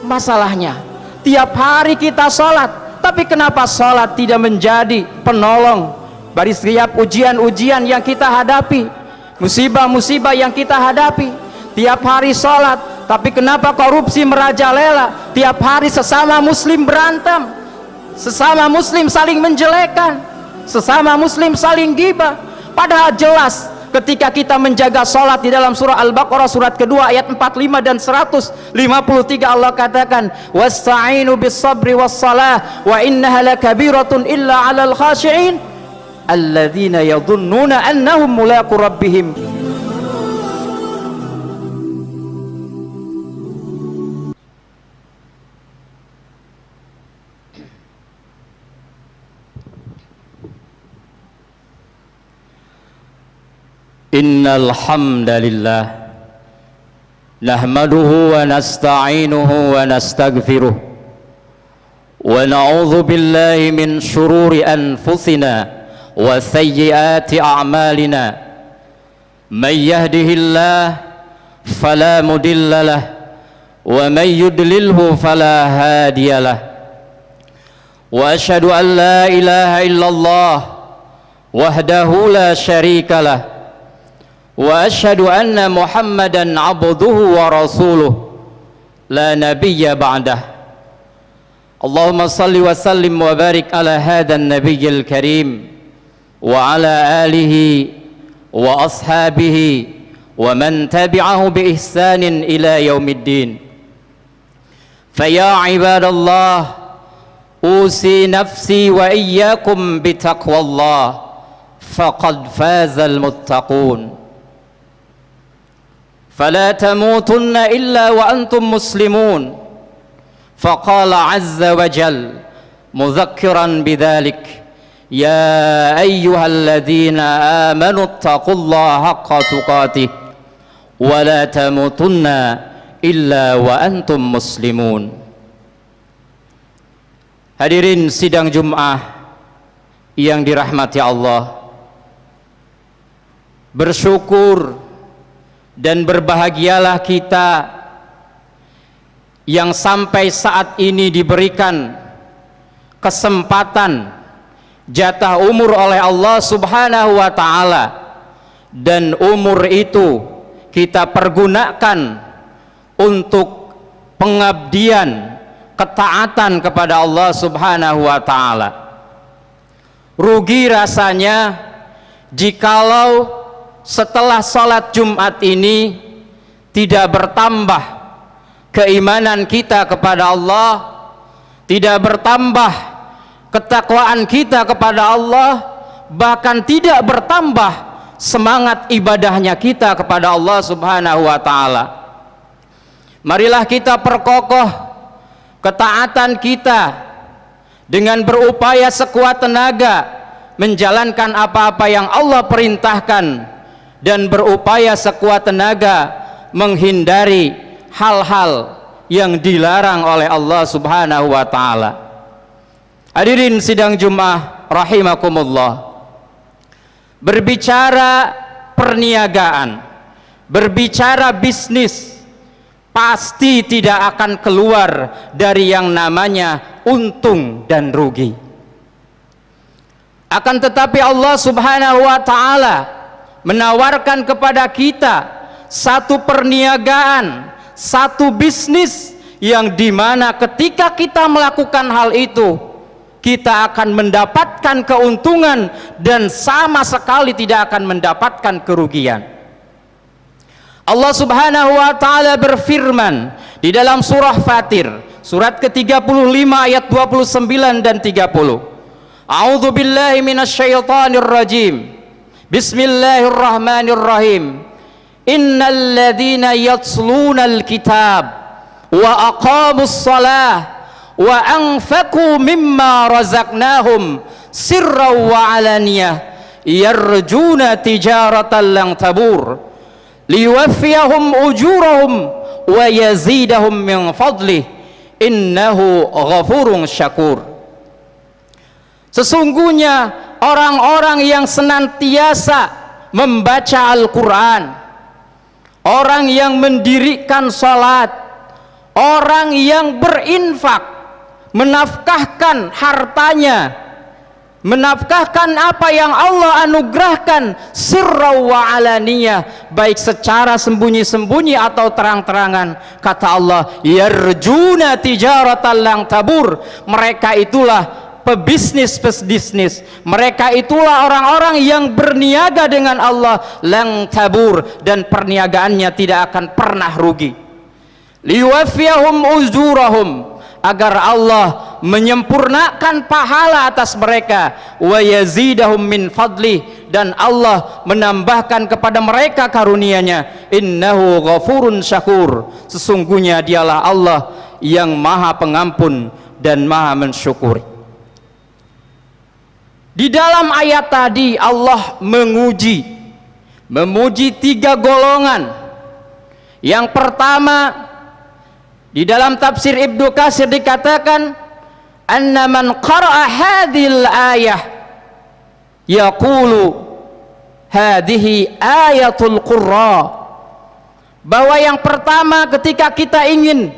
Masalahnya tiap hari kita sholat, tapi kenapa sholat tidak menjadi penolong dari setiap ujian-ujian yang kita hadapi, musibah-musibah yang kita hadapi? Tiap hari sholat, tapi kenapa korupsi merajalela? Tiap hari sesama muslim berantem, sesama muslim saling menjelekkan, sesama muslim saling ghibah. Padahal jelas ketika kita menjaga sholat di dalam surah Al-Baqarah surat kedua ayat 45 dan 153, Allah katakan wasta'inu bis sabri was salah wa innaha lakabiratun illa 'alal khashi'in alladzina yadhunnuna annahum mulaqu rabbihim. Innal hamdalillah nahmaduhu wa nasta'inuhu wa nastaghfiruh wa na'udzu billahi min shururi anfusina wa sayyiati a'malina may yahdihillahu fala mudilla lahu wa may yudlilhu fala hadiya lahu wa asyhadu an la ilaha illallah wahdahu la syarika lahu wa asyhadu anna Muhammadan abduhu wa rasuluh la nabiyya ba'dah. Allahumma salli wa sallim wa barik ala hadan nabiyyil karim wa ala alihi wa ashabihi wa man tabi'ahu bi ihsanin ila yaumiddin. Fa ya ibadallah usi nafsi wa iyyakum bi taqwallah faqad fazal muttaqun. فلا تموتن إلا وأنتم مسلمون فقال عز وجل مذكرا بذلك يا أيها الذين آمنوا اتقوا الله حق تقاته ولا تموتن إلا وأنتم مسلمون. Hadirin sidang Jum'ah yang dirahmati Allah, bersyukur dan berbahagialah kita yang sampai saat ini diberikan kesempatan jatah umur oleh Allah Subhanahu wa ta'ala, dan umur itu kita pergunakan untuk pengabdian, ketaatan kepada Allah Subhanahu wa ta'ala. Rugi rasanya jikalau setelah sholat Jumat ini tidak bertambah keimanan kita kepada Allah, tidak bertambah ketakwaan kita kepada Allah, bahkan tidak bertambah semangat ibadahnya kita kepada Allah Subhanahu wa ta'ala. Marilah kita perkokoh ketaatan kita dengan berupaya sekuat tenaga menjalankan apa-apa yang Allah perintahkan dan berupaya sekuat tenaga menghindari hal-hal yang dilarang oleh Allah Subhanahu wa ta'ala. Hadirin sidang Jum'ah rahimakumullah, berbicara perniagaan, berbicara bisnis, pasti tidak akan keluar dari yang namanya untung dan rugi. Akan tetapi Allah Subhanahu wa ta'ala menawarkan kepada kita satu perniagaan, satu bisnis yang dimana ketika kita melakukan hal itu kita akan mendapatkan keuntungan dan sama sekali tidak akan mendapatkan kerugian. Allah Subhanahu wa ta'ala berfirman di dalam surah Fatir surat ke-35 ayat 29 dan 30. A'udzu billahi minasyaitonir rajim. Bismillahirrahmanirrahim. Innal ladzina yatlunal kitab wa aqamus shalah wa anfaqu mimma razaqnahum sirran wa alaniyah yarjuna tijaratan lan tabur liwaffiyahum ujurahum wa yazidahum min fadlih innahu ghafurun syakur. Sesungguhnya orang-orang yang senantiasa membaca Al-Quran, orang yang mendirikan salat, orang yang berinfak, menafkahkan hartanya, menafkahkan apa yang Allah anugerahkan, sirra wa alaniyah, baik secara sembunyi-sembunyi atau terang-terangan. Kata Allah, yarjuna tijaratan lang tabur, mereka itulah pebisnis, mereka itulah orang-orang yang berniaga dengan Allah, lang tabur, dan perniagaannya tidak akan pernah rugi. Liwafiyahum uzurahum, agar Allah menyempurnakan pahala atas mereka, wa yazidahum min fadli, dan Allah menambahkan kepada mereka karunia-Nya. Innahu ghafurun syakur, sesungguhnya dialah Allah yang maha pengampun dan maha mensyukuri. Di dalam ayat tadi Allah memuji 3 golongan. Yang pertama, di dalam tafsir Ibnu Katsir dikatakan, anna man qara'a hadhil ayah yaqulu hadhihi ayatul qurra, bahwa yang pertama ketika kita ingin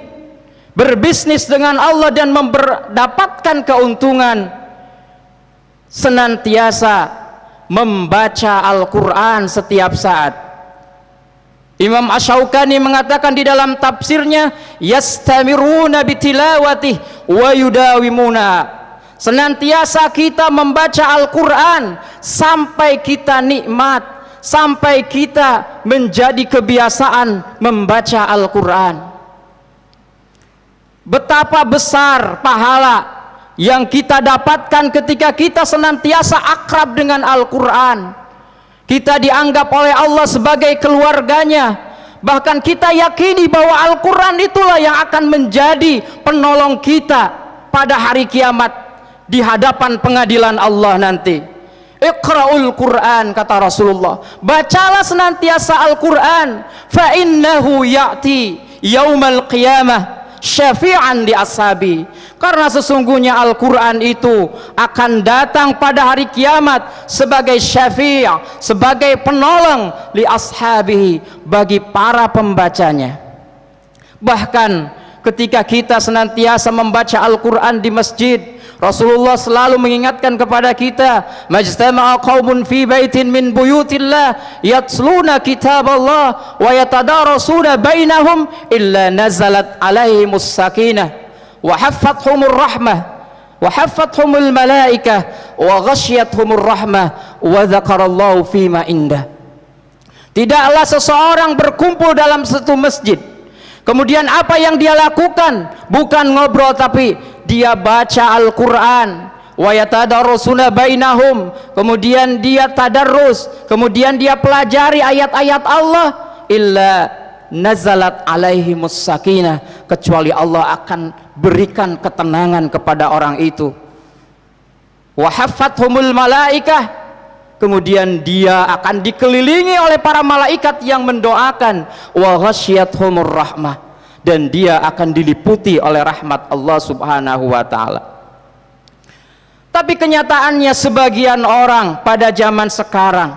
berbisnis dengan Allah dan mendapatkan keuntungan, senantiasa membaca Al-Quran setiap saat. Imam Asy-Syaukani mengatakan di dalam tafsirnya, yastamiruna bitilawatih wa yudawimuna, senantiasa kita membaca Al-Quran sampai kita nikmat, sampai kita menjadi kebiasaan membaca Al-Quran. Betapa besar pahala yang kita dapatkan ketika kita senantiasa akrab dengan Al-Quran. Kita dianggap oleh Allah sebagai keluarganya. Bahkan kita yakini bahwa Al-Quran itulah yang akan menjadi penolong kita pada hari kiamat di hadapan pengadilan Allah nanti. Iqra'ul Quran, kata Rasulullah, bacalah senantiasa Al-Quran, fa innahu ya'ti yaumal qiyamah syafi'an li ashabi, karena sesungguhnya Al-Quran itu akan datang pada hari kiamat sebagai syafi', sebagai penolong li ashabihi, bagi para pembacanya. Bahkan ketika kita senantiasa membaca Al-Quran di masjid, Rasulullah selalu mengingatkan kepada kita, majtama'a qaumun fi baitin min buyutillah yatluna kitaballah wa yatadarasuna bainahum illa nazalat alaihimus sakinah wa haffathumur rahmah wa haffathumul malaikah wa ghasyiathumur rahmah wa dzakarallahu fima indah. Tidaklah seseorang berkumpul dalam satu masjid, kemudian apa yang dia lakukan bukan ngobrol, tapi dia baca Al-Quran, wa yatadarusuna bainahum, kemudian dia tadarrus, kemudian dia pelajari ayat-ayat Allah, illa nazalat alaihimus sakinah, kecuali Allah akan berikan ketenangan kepada orang itu. Wa haffathumul malaikah, kemudian dia akan dikelilingi oleh para malaikat yang mendoakan, wa ghasyiathumur rahmah, dan dia akan diliputi oleh rahmat Allah subhanahu wa ta'ala. Tapi kenyataannya sebagian orang pada zaman sekarang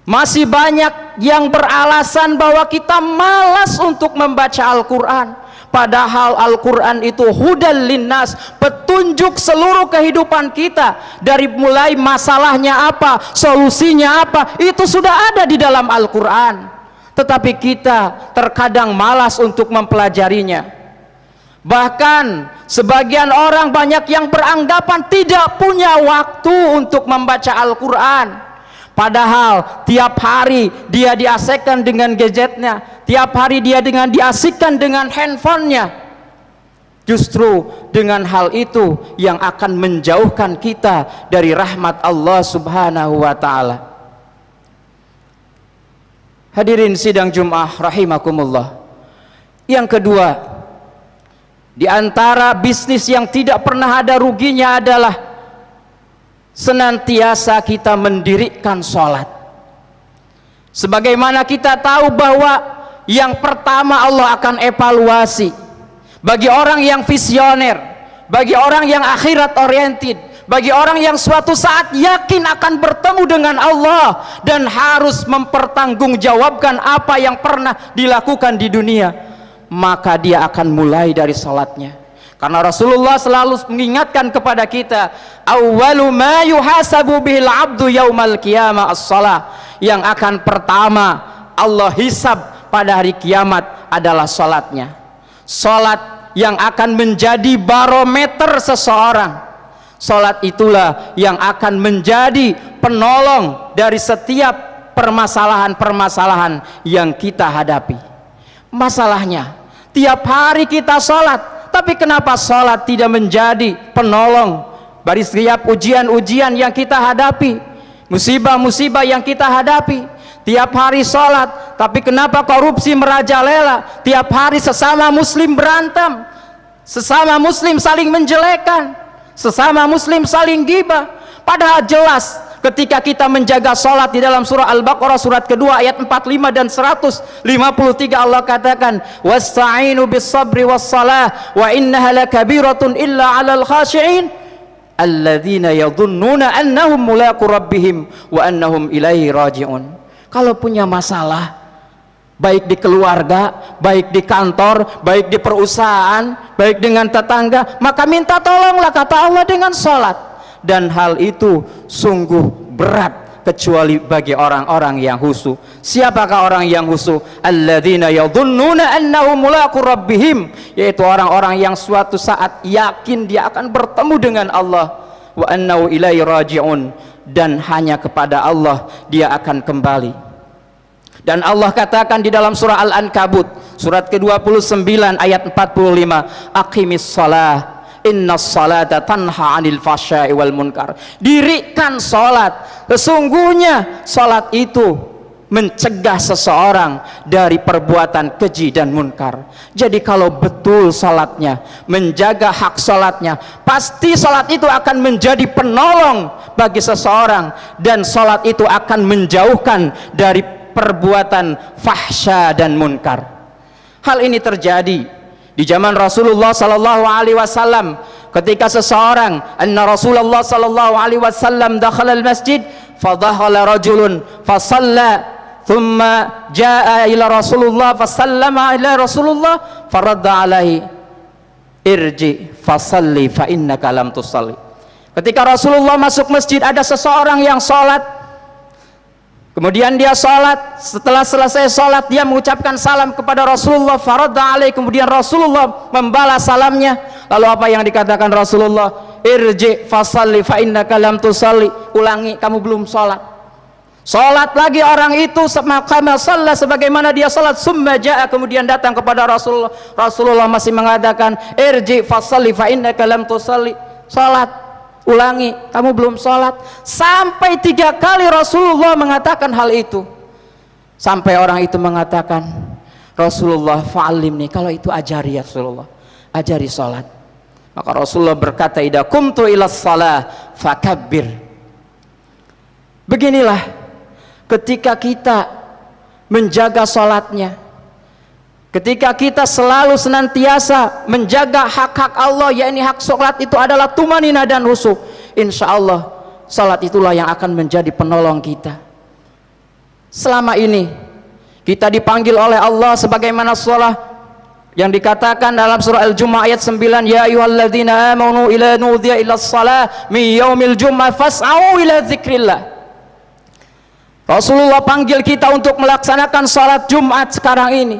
masih banyak yang beralasan bahwa kita malas untuk membaca Al-Quran, padahal Al-Quran itu hudal linnas, petunjuk seluruh kehidupan kita. Dari mulai masalahnya apa, solusinya apa, itu sudah ada di dalam Al-Quran. Tetapi kita terkadang malas untuk mempelajarinya. Bahkan sebagian orang banyak yang beranggapan tidak punya waktu untuk membaca Al-Quran, padahal tiap hari dia diasikkan dengan gadgetnya, tiap hari dia diasikkan dengan handphonenya. Justru dengan hal itu yang akan menjauhkan kita dari rahmat Allah subhanahu wa ta'ala. Hadirin sidang Jum'ah rahimakumullah. Yang kedua, di antara bisnis yang tidak pernah ada ruginya adalah senantiasa kita mendirikan sholat. Sebagaimana kita tahu bahwa yang pertama Allah akan evaluasi bagi orang yang visioner, bagi orang yang akhirat oriented, bagi orang yang suatu saat yakin akan bertemu dengan Allah dan harus mempertanggungjawabkan apa yang pernah dilakukan di dunia. maka dia akan mulai dari salatnya. Karena Rasulullah selalu mengingatkan kepada kita, awwalu ma yuhasabu bihil abdu yaumal qiyamah as-shalah. Yang akan pertama Allah hisab pada hari kiamat adalah salatnya. Salat yang akan menjadi barometer seseorang. Salat itulah yang akan menjadi penolong dari setiap permasalahan-permasalahan yang kita hadapi. Masalahnya, tiap hari kita salat, tapi kenapa salat tidak menjadi penolong dari setiap ujian-ujian yang kita hadapi, musibah-musibah yang kita hadapi? Tiap hari salat, tapi kenapa korupsi merajalela? Tiap hari sesama muslim berantem, sesama muslim saling menjelekkan, sesama muslim saling ghibah. Padahal jelas ketika kita menjaga salat di dalam surah Al-Baqarah surat kedua ayat 45 dan 153 Allah katakan, wasta'inu bis sabri was salah wa innaha lakabiratun illa 'alal khashi'in alladzina yadhunnuna annahum mulaqu rabbihim wa annahum ilaihi raji'un. Kalau punya masalah, baik di keluarga, baik di kantor, baik di perusahaan, baik dengan tetangga, maka minta tolonglah, kata Allah, dengan salat. Dan hal itu sungguh berat kecuali bagi orang-orang yang khusyuk. Siapakah orang yang khusyuk? Alladzina yadhunnuna annahum mulaqu rabbihim, yaitu orang-orang yang suatu saat yakin dia akan bertemu dengan Allah, wa annahu ilaihi raji'un, dan hanya kepada Allah dia akan kembali. Dan Allah katakan di dalam surah Al-Ankabut surat ke-29 ayat 45, aqimis shalah innas salata tanha 'anil fahsya'i wal munkar. Dirikan salat, sesungguhnya salat itu mencegah seseorang dari perbuatan keji dan munkar. Jadi kalau betul salatnya, menjaga hak salatnya, pasti salat itu akan menjadi penolong bagi seseorang, dan salat itu akan menjauhkan dari perbuatan fahsya dan munkar. Hal ini terjadi di zaman Rasulullah sallallahu alaihi wasallam ketika seseorang, anna Rasulullah sallallahu alaihi wasallam dakhala al-masjid fadakhala rajulun fasalla thumma jaa ila Rasulullah fasallama ila Rasulullah faradda alaihi irji fasalli fa innaka lam tusalli. Ketika Rasulullah masuk masjid, ada seseorang yang salat, kemudian dia salat, setelah selesai salat dia mengucapkan salam kepada Rasulullah, faradda alaihi, kemudian Rasulullah membalas salamnya. Lalu apa yang dikatakan Rasulullah? Irji fasalli fa innaka lam tusalli, ulangi, kamu belum salat. Salat lagi orang itu kama shalla, sebagaimana dia salat. Summa jaa, kemudian datang kepada Rasulullah. Rasulullah masih mengatakan irji fasalli fa innaka lam tusalli, salat, ulangi, kamu belum salat. Sampai 3 kali Rasulullah mengatakan hal itu, sampai orang itu mengatakan, Rasulullah fa'alimni, kalau itu ajari ya Rasulullah, ajari salat. Maka Rasulullah berkata, idza qumtu ila shalah fakabbir. Beginilah ketika kita menjaga salatnya, ketika kita selalu senantiasa menjaga hak-hak Allah, yakni hak salat itu adalah tumanina dan khusyuk, insya Allah salat itulah yang akan menjadi penolong kita. Selama ini kita dipanggil oleh Allah sebagaimana surah yang dikatakan dalam surah Al-Jumu'ah ayat 9, ya ayyuhalladzina amanu ila nudiya ila shalah min yaumil jumu'ah fas'au ila dzikrillah. Rasulullah panggil kita untuk melaksanakan salat Jumat sekarang ini.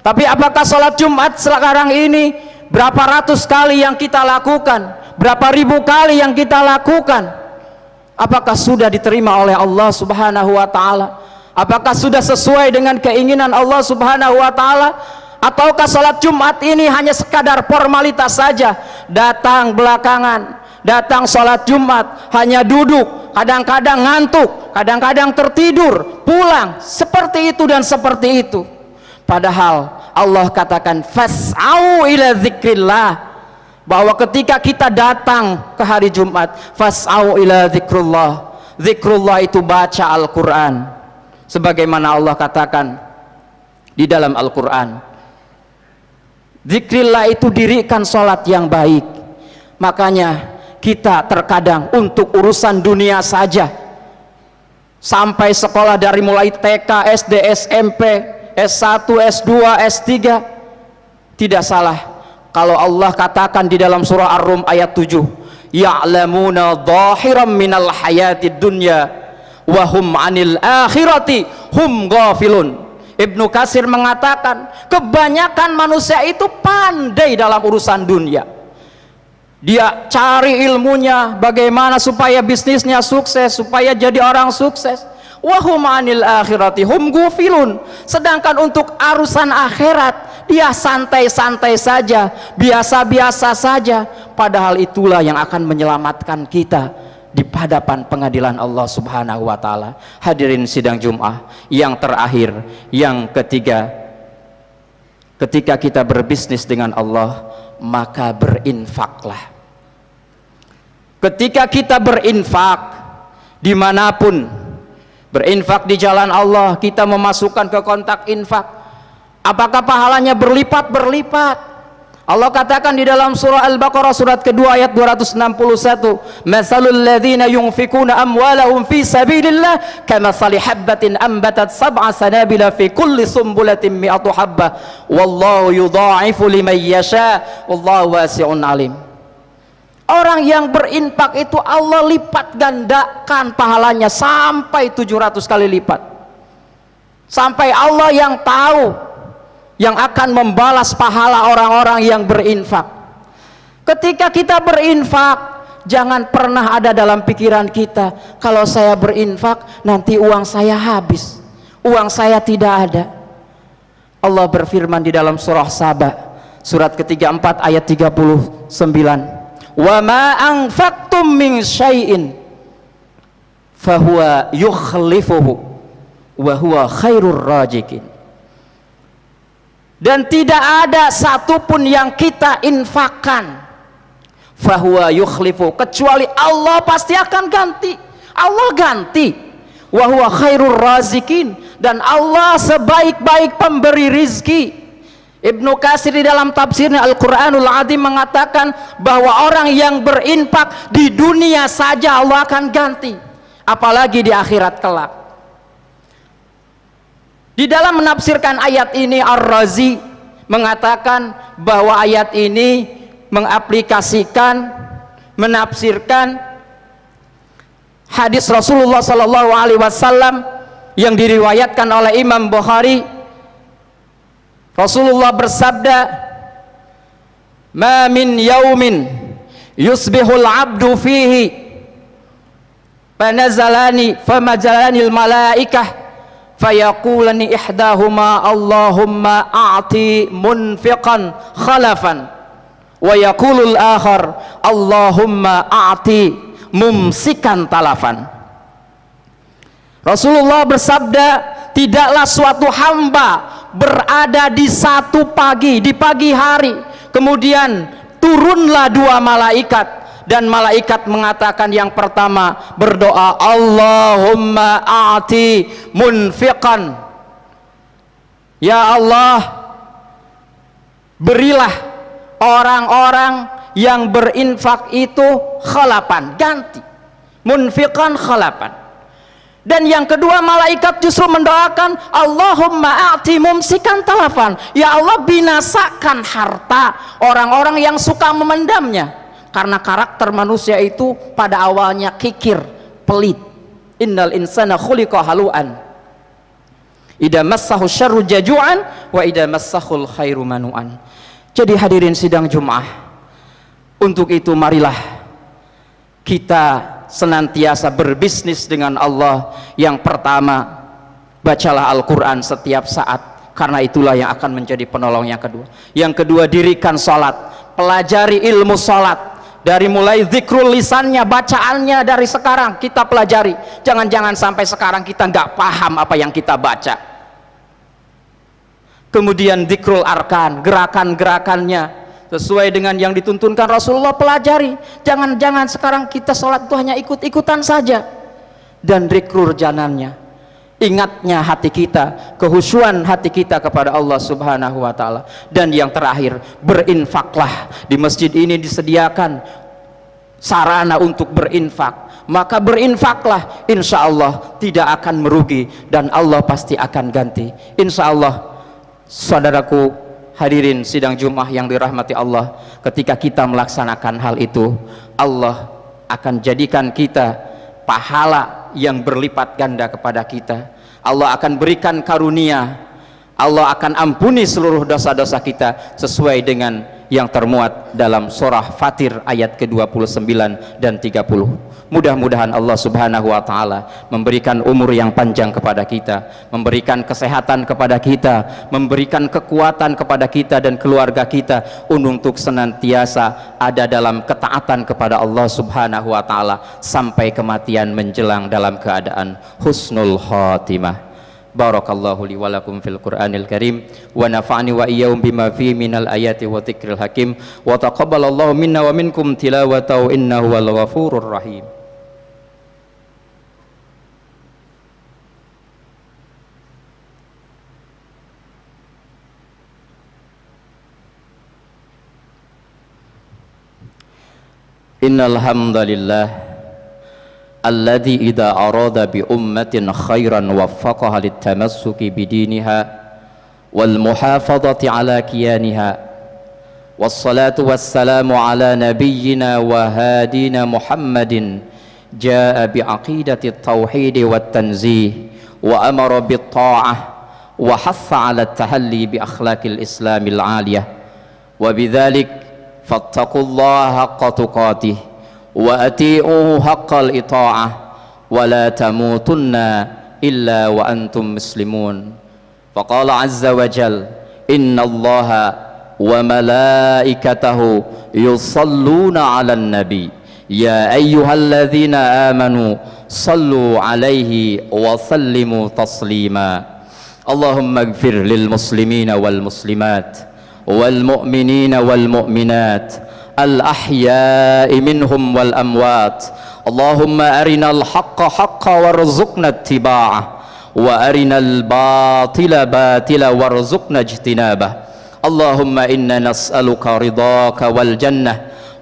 Tapi apakah salat Jumat sekarang ini berapa ratus kali yang kita lakukan, berapa ribu kali yang kita lakukan? Apakah sudah diterima oleh Allah Subhanahu wa taala? Apakah sudah sesuai dengan keinginan Allah Subhanahu wa taala? Ataukah salat Jumat ini hanya sekadar formalitas saja, datang belakangan, datang salat Jumat hanya duduk, kadang-kadang ngantuk, kadang-kadang tertidur, pulang, seperti itu dan seperti itu. Padahal Allah katakan fas'au ila dzikrillah, bahwa ketika kita datang ke hari Jumat, fas'au ila dzikrullah, zikrullah itu baca Al-Quran, sebagaimana Allah katakan di dalam Al-Quran, zikrillah itu dirikan salat yang baik. Makanya kita terkadang untuk urusan dunia saja, sampai sekolah dari mulai TK, SD, SMP, S1, S2, S3, Tidak salah kalau Allah katakan di dalam surah Ar-Rum ayat 7, ya'lamuna dhahiran minal hayatid dunya wa hum 'anil akhirati hum ghafilun. Ibnu Katsir mengatakan kebanyakan manusia itu pandai dalam urusan dunia. Dia cari ilmunya bagaimana supaya bisnisnya sukses, supaya jadi orang sukses. Wa hum 'anil akhirati hum ghafilun. Sedangkan untuk urusan akhirat dia santai-santai saja, biasa-biasa saja, padahal itulah yang akan menyelamatkan kita di hadapan pengadilan Allah Subhanahu wa taala. Hadirin sidang Jumat yang terakhir, yang ketiga, ketika kita berbisnis dengan Allah, maka berinfaklah. Ketika kita berinfak dimanapun, berinfak di jalan Allah, kita memasukkan ke kontak infak, apakah pahalanya berlipat-berlipat? Allah katakan di dalam surah Al-Baqarah surat kedua ayat 261, masalul ladzina yunfikuna amwalahum fi sabilillah kamathali habbatin ambatat sab'a sanabila fi kulli sumbulatin mi'atu habbah wallahu yudha'ifu liman yasha wallahu wasi'un alim. Orang yang berinfak itu Allah lipat gandakan pahalanya sampai 700 kali lipat, sampai Allah yang tahu yang akan membalas pahala orang-orang yang berinfak. Ketika kita berinfak, jangan pernah ada dalam pikiran kita, kalau saya berinfak nanti uang saya habis, uang saya tidak ada. Allah berfirman di dalam surah Saba surat ke-34 ayat 39, wa ma anfaqtum min syai'in fahuwa yukhlifuhu wa huwa khairur rajikin. Dan tidak ada satupun yang kita infakkan fahuwa yukhlifu, kecuali Allah pasti akan ganti. Allah ganti. Wa huwa khairur razikin, dan Allah sebaik-baik pemberi rizki. Ibnu Katsir di dalam tafsirnya Al-Qur'anul Azim mengatakan bahwa orang yang berinfak di dunia saja Allah akan ganti, apalagi di akhirat kelak. Di dalam menafsirkan ayat ini, Ar-Razi mengatakan bahwa ayat ini mengaplikasikan, menafsirkan hadis Rasulullah sallallahu alaihi wasallam yang diriwayatkan oleh Imam Bukhari. Rasulullah bersabda, "Ma min yaumin yusbihul 'abdu fihi famajalani al-malaikah fayaqulani ihdahuma Allahumma a'ti munfiqan khalafan wa yaqulul akhar Allahumma a'ti mumsikan talafan." Rasulullah bersabda, tidaklah suatu hamba berada di satu pagi, di pagi hari, kemudian turunlah dua malaikat, dan malaikat mengatakan, yang pertama berdoa, Allahumma a'ti munfiqan, ya Allah berilah orang-orang yang berinfak itu khalapan, ganti, munfiqan khalapan. Dan yang kedua malaikat justru mendoakan, Allahumma a'ti mumsikan talafan, ya Allah binasakan harta orang-orang yang suka memendamnya. Karena karakter manusia itu pada awalnya kikir, pelit. Innal insana khuliqa halu'an, idza massahu syarru jaju'an wa idza massahul khairu manu'an. Jadi hadirin sidang Jumat, untuk itu marilah kita senantiasa berbisnis dengan Allah. Yang pertama, bacalah Al-Quran setiap saat, karena itulah yang akan menjadi penolong. Yang kedua, dirikan sholat, pelajari ilmu sholat, dari mulai zikrul lisannya, bacaannya dari sekarang kita pelajari. Jangan-jangan sampai sekarang kita nggak paham apa yang kita baca. Kemudian zikrul arkan, gerakan-gerakannya sesuai dengan yang dituntunkan Rasulullah, pelajari. Jangan-jangan sekarang kita sholat itu hanya ikut-ikutan saja. Dan zikrul janannya, ingatnya hati kita, kehusuan hati kita kepada Allah Subhanahu wa ta'ala. Dan yang terakhir, berinfaklah. Di masjid ini disediakan sarana untuk berinfak, maka berinfaklah, insya Allah tidak akan merugi dan Allah pasti akan ganti, insya Allah. Saudaraku, Hadirin sidang Jumat yang dirahmati Allah, ketika kita melaksanakan hal itu, Allah akan jadikan kita pahala yang berlipat ganda kepada kita. Allah akan berikan karunia, Allah akan ampuni seluruh dosa-dosa kita sesuai dengan yang termuat dalam surah Fatir ayat ke-29 dan 30. Mudah-mudahan Allah Subhanahu wa taala memberikan umur yang panjang kepada kita, memberikan kesehatan kepada kita, memberikan kekuatan kepada kita dan keluarga kita untuk senantiasa ada dalam ketaatan kepada Allah Subhanahu wa taala sampai kematian menjelang dalam keadaan husnul khatimah. Barakallahu li wa lakum fil Qur'anil Karim wa nafa'ani wa iyyakum bima fihi minal ayati wa dzikril hakim wa taqabbalallahu minna wa minkum tilawatahu innahu wal ghafurur rahim. Innal hamdalillah alladzi idza arada bi ummatin khairan waffaqaha litamassuki bidiniha wal muhafadhati ala kiyaniha wassalatu wassalamu ala nabiyyina wa hadina Muhammadin jaa bi aqidati at-tauhid wat tanzih wa amara bit ta'ah wa hassa ala at-tahalli bi akhlaqil islamil 'aliyah wa bidzalik fattaqullaha haqqa tuqatih wa ati'uhu haqqal ita'ah wa la tamutunna illa wa antum muslimun. Faqala azza wa jal inna allaha wa malaikatahu yusalluna 'alan nabi ya ayyuhalladzina amanu sallu 'alaihi wa sallimu taslima. Allahumma ighfir lil muslimina wal muslimat wal mu'minina wal mu'minat الأحياء منهم والأموات اللهم أرنا الحق حقا وارزقنا اتباعه وأرنا الباطل باطلا وارزقنا اجتنابه اللهم إنا نسألك رضاك والجنة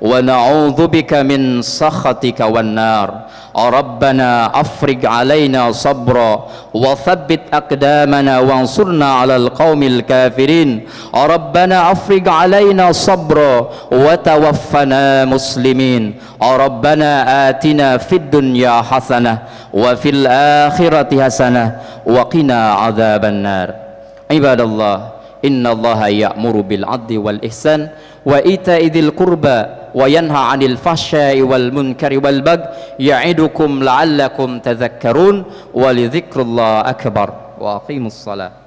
ونعوذ بك من سخطك والنار ربنا أفرج علينا صبرا وثبت أقدامنا وانصرنا على القوم الكافرين ربنا أفرج علينا صبرا وتوفنا مسلمين ربنا آتنا في الدنيا حسنة وفي الآخرة حسنة وقنا عذاب النار. عباد الله إن الله يأمر بالعدل والإحسان وإيتاء ذي القربى وينهى عن الفحشاء والمنكر والبغي يعظكم لعلكم تذكرون ولذكر الله أكبر وأقيموا الصلاة.